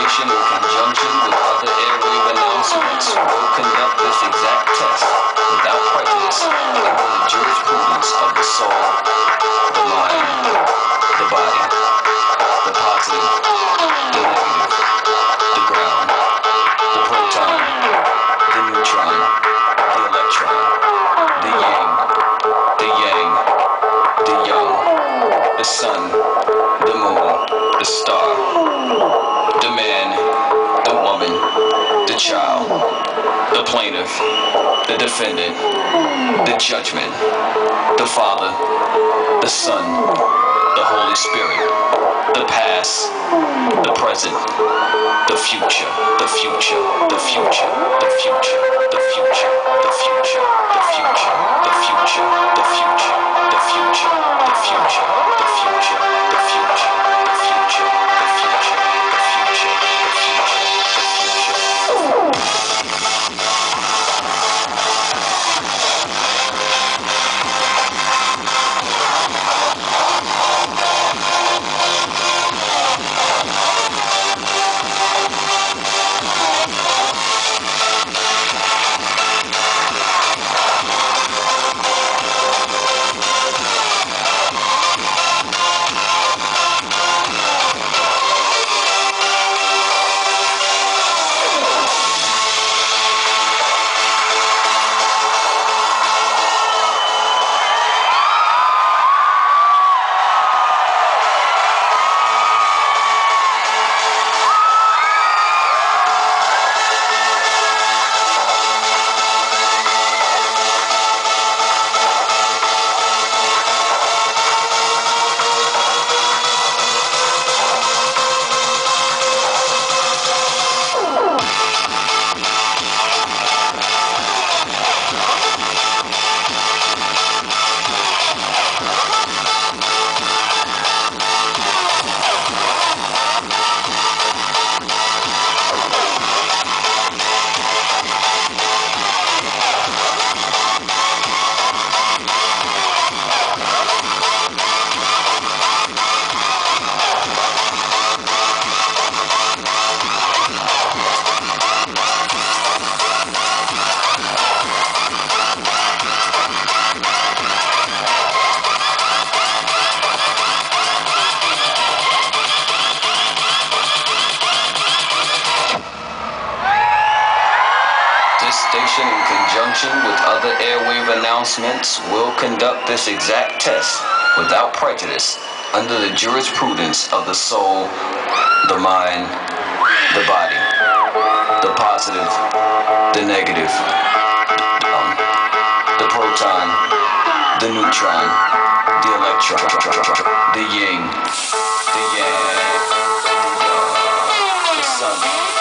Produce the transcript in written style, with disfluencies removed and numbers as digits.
station, in conjunction with other airwave announcements, will conduct this exact test without prejudice under the jurisprudence of the soul, the mind, the body, the positive, the negative, the ground, the proton, the neutron, the electron, the yin, the yang, the young, the sun, the moon, the star, the man, the woman, the child, the plaintiff, the defendant, the judgment, the Father, the Son, the Holy Spirit, the past, the present, the future, the future, the future, the future, the future, the future, the future, the future, the future, the future, the future, the future, the future, the future, the future, the future, the future, the future. This station, in conjunction with other airwave announcements, will conduct this exact test without prejudice under the jurisprudence of the soul, the mind, the body, the positive, the negative, the proton, the neutron, the electron, the yin, the yang, the sun,